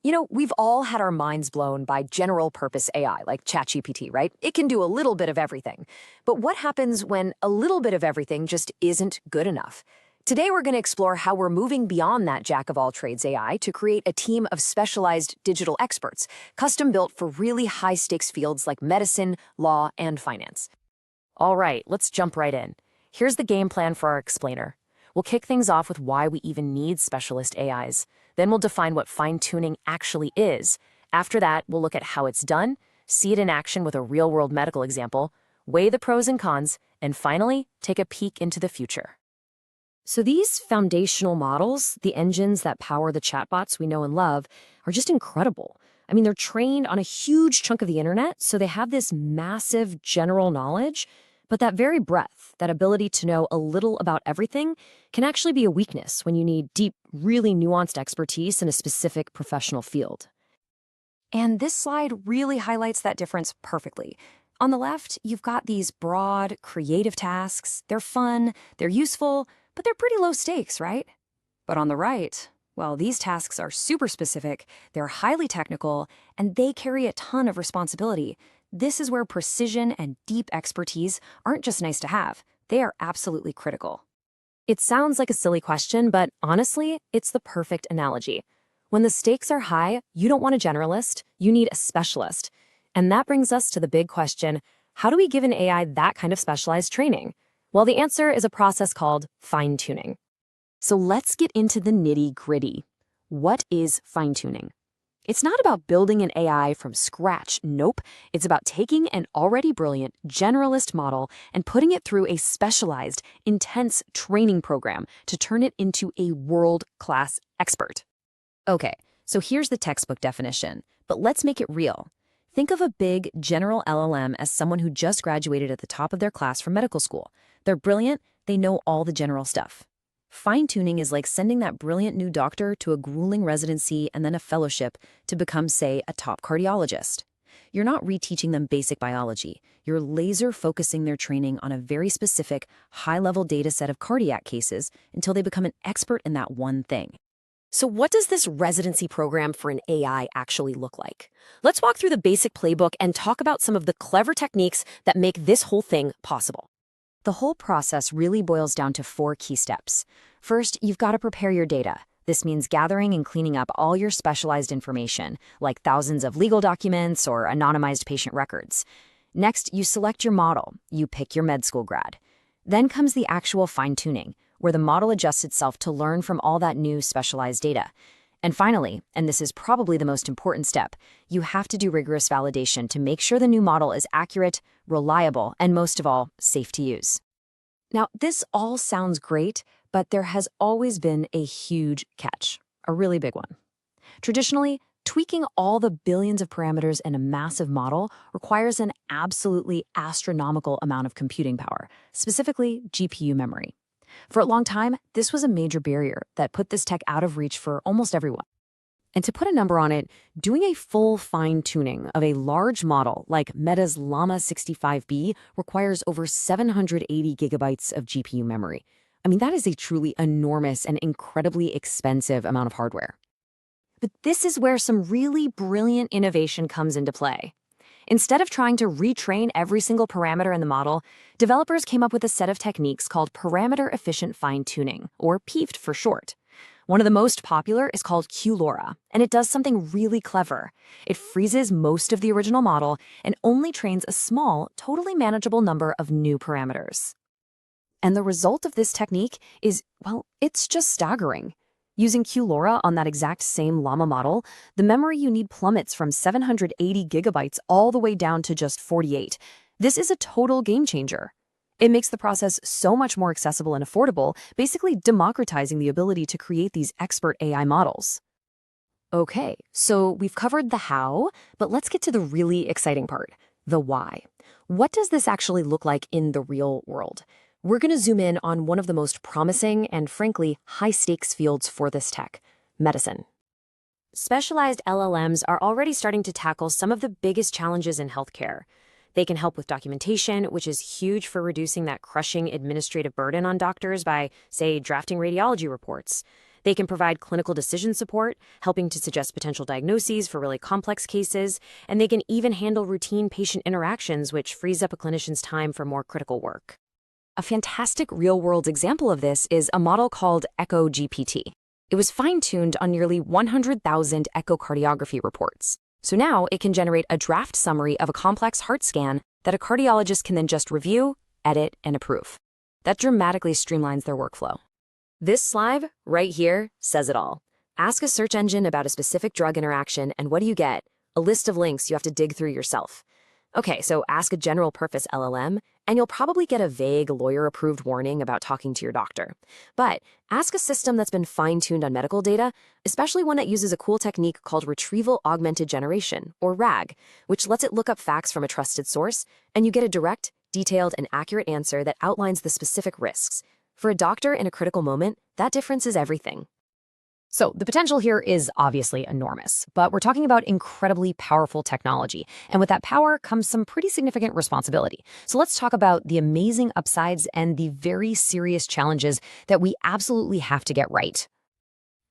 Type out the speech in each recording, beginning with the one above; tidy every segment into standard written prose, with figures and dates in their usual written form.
We've all had our minds blown by general purpose AI like ChatGPT, right? It can do a little bit of everything. But what happens when a little bit of everything just isn't good enough? Today, we're going to explore how we're moving beyond that jack of all trades AI to create a team of specialized digital experts, custom built for really high stakes fields like medicine, law, and finance. All right, let's jump right in. Here's the game plan for our explainer. We'll kick things off with why we even need specialist AIs. Then we'll define what fine-tuning actually is. After that, we'll look at how it's done, see it in action with a real-world medical example, weigh the pros and cons, and finally, take a peek into the future. So these foundational models, the engines that power the chatbots we know and love, are just incredible. I mean, they're trained on a huge chunk of the internet, so they have this massive general knowledge. But that very breadth, that ability to know a little about everything, can actually be a weakness when you need deep, really nuanced expertise in a specific professional field. And this slide really highlights that difference perfectly. On the left, you've got these broad, creative tasks. They're fun, they're useful, but they're pretty low stakes, right? But on the right, well, these tasks are super specific, they're highly technical, and they carry a ton of responsibility. This is where precision and deep expertise aren't just nice to have, they are absolutely critical. It sounds like a silly question, but honestly, it's the perfect analogy. When the stakes are high, you don't want a generalist, you need a specialist. And that brings us to the big question, how do we give an AI that kind of specialized training? Well, the answer is a process called fine-tuning. So let's get into the nitty-gritty. What is fine-tuning? It's not about building an AI from scratch, nope. It's about taking an already brilliant generalist model and putting it through a specialized, intense training program to turn it into a world-class expert. Okay, so here's the textbook definition, but let's make it real. Think of a big general LLM as someone who just graduated at the top of their class from medical school. They're brilliant, they know all the general stuff. Fine-tuning is like sending that brilliant new doctor to a grueling residency and then a fellowship to become, say, a top cardiologist. You're not reteaching them basic biology. You're laser-focusing their training on a very specific, high-level data set of cardiac cases until they become an expert in that one thing. So what does this residency program for an AI actually look like? Let's walk through the basic playbook and talk about some of the clever techniques that make this whole thing possible. The whole process really boils down to 4 key steps. First, you've got to prepare your data. This means gathering and cleaning up all your specialized information, like thousands of legal documents or anonymized patient records. Next, you select your model. You pick your med school grad. Then comes the actual fine-tuning, where the model adjusts itself to learn from all that new specialized data. And finally, and this is probably the most important step, you have to do rigorous validation to make sure the new model is accurate, reliable, and most of all, safe to use. Now, this all sounds great, but there has always been a huge catch, a really big one. Traditionally, tweaking all the billions of parameters in a massive model requires an absolutely astronomical amount of computing power, specifically GPU memory. For a long time, this was a major barrier that put this tech out of reach for almost everyone. And to put a number on it, doing a full fine-tuning of a large model like Meta's Llama 65B requires over 780 gigabytes of GPU memory. I mean, that is a truly enormous and incredibly expensive amount of hardware. But this is where some really brilliant innovation comes into play. Instead of trying to retrain every single parameter in the model, developers came up with a set of techniques called parameter-efficient fine-tuning, or PEEFT for short. One of the most popular is called QLoRa, and it does something really clever. It freezes most of the original model and only trains a small, totally manageable number of new parameters. And the result of this technique is, well, it's just staggering. Using QLoRa on that exact same Llama model, the memory you need plummets from 780 gigabytes all the way down to just 48. This is a total game changer. It makes the process so much more accessible and affordable, basically democratizing the ability to create these expert AI models. Okay, so we've covered the how, but let's get to the really exciting part, the why. What does this actually look like in the real world? We're going to zoom in on one of the most promising and, frankly, high-stakes fields for this tech, medicine. Specialized LLMs are already starting to tackle some of the biggest challenges in healthcare. They can help with documentation, which is huge for reducing that crushing administrative burden on doctors by, say, drafting radiology reports. They can provide clinical decision support, helping to suggest potential diagnoses for really complex cases, and they can even handle routine patient interactions, which frees up a clinician's time for more critical work. A fantastic real-world example of this is a model called EchoGPT. It was fine-tuned on nearly 100,000 echocardiography reports. So now it can generate a draft summary of a complex heart scan that a cardiologist can then just review, edit, and approve. That dramatically streamlines their workflow. This slide right here says it all. Ask a search engine about a specific drug interaction, and what do you get? A list of links you have to dig through yourself. Okay, so ask a general-purpose LLM, and you'll probably get a vague lawyer-approved warning about talking to your doctor. But ask a system that's been fine-tuned on medical data, especially one that uses a cool technique called Retrieval Augmented Generation, or RAG, which lets it look up facts from a trusted source, and you get a direct, detailed, and accurate answer that outlines the specific risks. For a doctor in a critical moment, that difference is everything. So the potential here is obviously enormous, but we're talking about incredibly powerful technology. And with that power comes some pretty significant responsibility. So let's talk about the amazing upsides and the very serious challenges that we absolutely have to get right.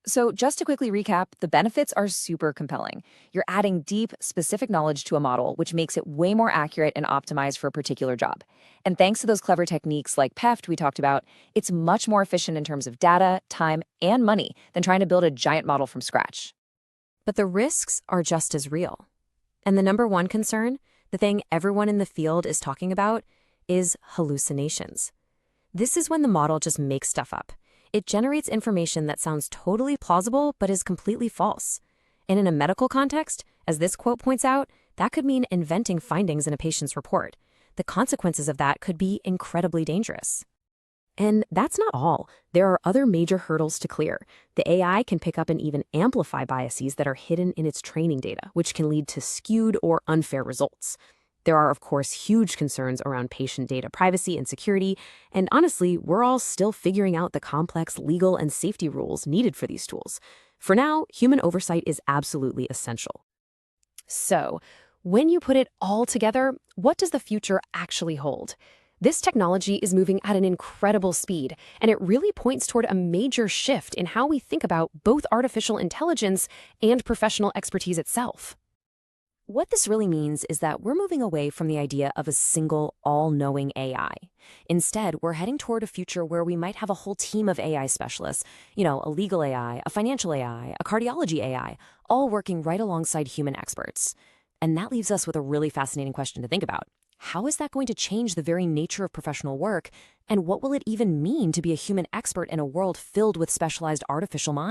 So just to quickly recap, the benefits are super compelling. You're adding deep, specific knowledge to a model, which makes it way more accurate and optimized for a particular job. And thanks to those clever techniques like PEFT we talked about, it's much more efficient in terms of data, time, and money than trying to build a giant model from scratch. But the risks are just as real. And the number one concern, the thing everyone in the field is talking about, is hallucinations. This is when the model just makes stuff up. It generates information that sounds totally plausible but is completely false. And in a medical context, as this quote points out, that could mean inventing findings in a patient's report. The consequences of that could be incredibly dangerous. And that's not all. There are other major hurdles to clear. The AI can pick up and even amplify biases that are hidden in its training data, which can lead to skewed or unfair results. There are, of course, huge concerns around patient data privacy and security, and honestly, we're all still figuring out the complex legal and safety rules needed for these tools. For now, human oversight is absolutely essential. So, when you put it all together, what does the future actually hold? This technology is moving at an incredible speed, and it really points toward a major shift in how we think about both artificial intelligence and professional expertise itself. What this really means is that we're moving away from the idea of a single, all-knowing AI. Instead, we're heading toward a future where we might have a whole team of AI specialists, a legal AI, a financial AI, a cardiology AI, all working right alongside human experts. And that leaves us with a really fascinating question to think about. How is that going to change the very nature of professional work, and what will it even mean to be a human expert in a world filled with specialized artificial minds?